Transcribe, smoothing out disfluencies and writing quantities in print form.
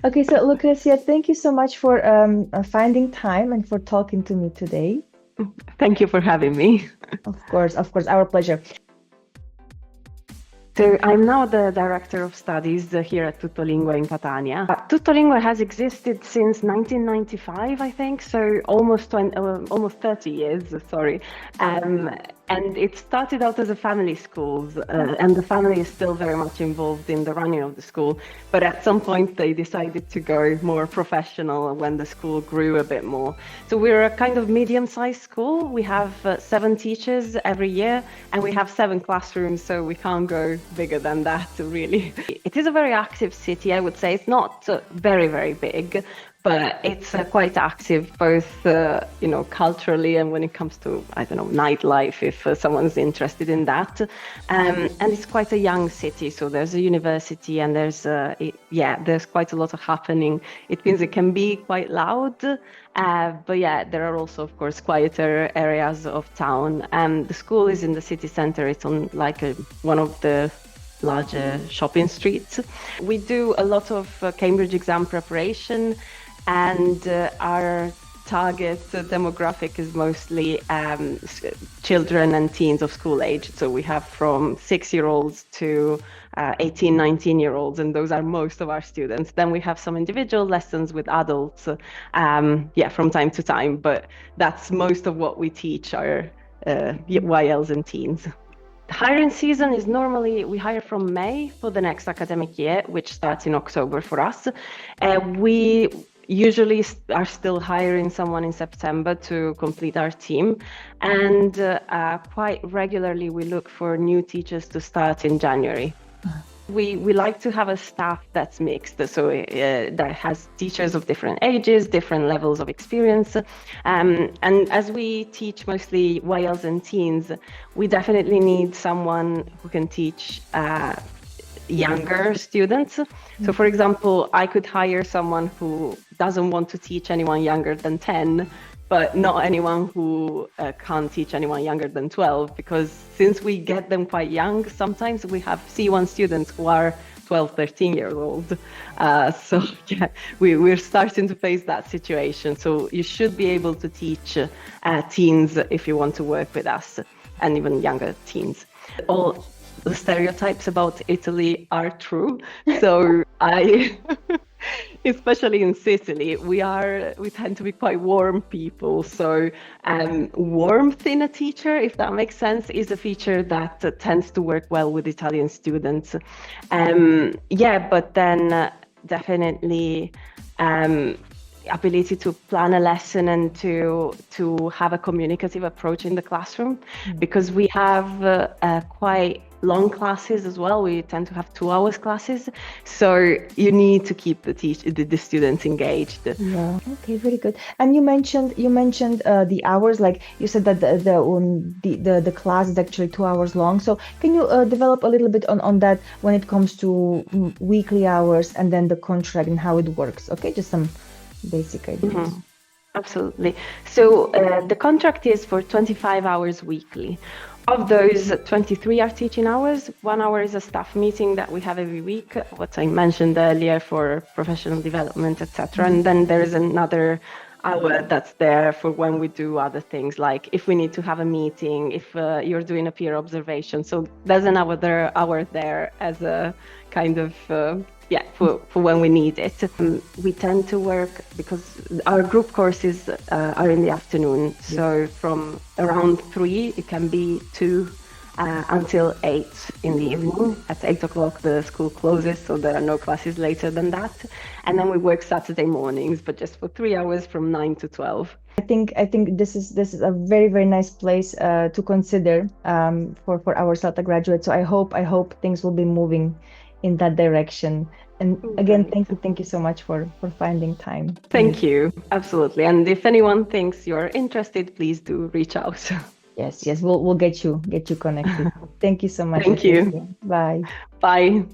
Okay, so Lucrecia, thank you so much for finding time and for talking to me today. Thank you for having me. Of course, our pleasure. So I'm now the Director of Studies here at Tuttolingue in Catania. Tuttolingue has existed since 1995, I think, so almost 30 years, sorry. Um, and it started out as a family school, and the family is still very much involved in the running of the school. But at some point, they decided to go more professional when the school grew a bit more. So we're a kind of medium-sized school. We have 7 teachers every year, and we have 7 classrooms, so we can't go bigger than that, really. It is a very active city, I would say. It's not very, very big, but it's quite active, both culturally and when it comes to, I don't know, nightlife, if someone's interested in that. And it's quite a young city, so there's a university, and there's quite a lot of happening. It means it can be quite loud, but yeah, there are also, of course, quieter areas of town. The school is in the city center. It's on like one of the larger shopping streets. We do a lot of Cambridge exam preparation, and our target demographic is mostly children and teens of school age. So we have from 6-year-olds to 18, 19-year-olds, and those are most of our students. Then we have some individual lessons with adults, from time to time, but that's most of what we teach our YLs and teens. Hiring season is normally, we hire from May for the next academic year, which starts in October for us. We usually are still hiring someone in September to complete our team. And quite regularly, we look for new teachers to start in January. We like to have a staff that's mixed, so that has teachers of different ages, different levels of experience. And as we teach mostly YLs and teens, we definitely need someone who can teach younger students. So, for example, I could hire someone who doesn't want to teach anyone younger than 10, but not anyone who can't teach anyone younger than 12, because since we get them quite young, sometimes we have C1 students who are 12, 13-year-old. So yeah, we're starting to face that situation. So you should be able to teach teens if you want to work with us, and even younger teens. All the stereotypes about Italy are true. So especially in Sicily, we tend to be quite warm people. So warmth in a teacher, if that makes sense, is a feature that tends to work well with Italian students. But then definitely ability to plan a lesson and to have a communicative approach in the classroom, because we have quite long classes as well. We tend to have 2 hours classes, so you need to keep the students engaged. Yeah. Okay, very good. And you mentioned the hours, like you said that the class is actually 2 hours long. So can you develop a little bit on that when it comes to weekly hours and then the contract and how it works? Okay, just some basic ideas. Mm-hmm. Absolutely. So the contract is for 25 hours weekly. Of those, 23 are teaching hours. 1 hour is a staff meeting that we have every week, what I mentioned earlier, for professional development, etc. And then there is another hour that's there for when we do other things, like if we need to have a meeting, if you're doing a peer observation. So there's an hour there as a kind of for when we need it. We tend to work, because our group courses are in the afternoon, so from around 3 it can be 2 until 8 in the evening. At 8 o'clock the school closes, so there are no classes later than that. And then we work Saturday mornings, but just for 3 hours from 9 to 12. I think this is a very, very nice place to consider for our CELTA graduates. So I hope things will be moving in that direction. And again, thank you so much for finding time. Thank you. Absolutely. And if anyone thinks you're interested, please do reach out. Yes, we'll get you connected. Thank you so much. Thank you. Bye. Bye.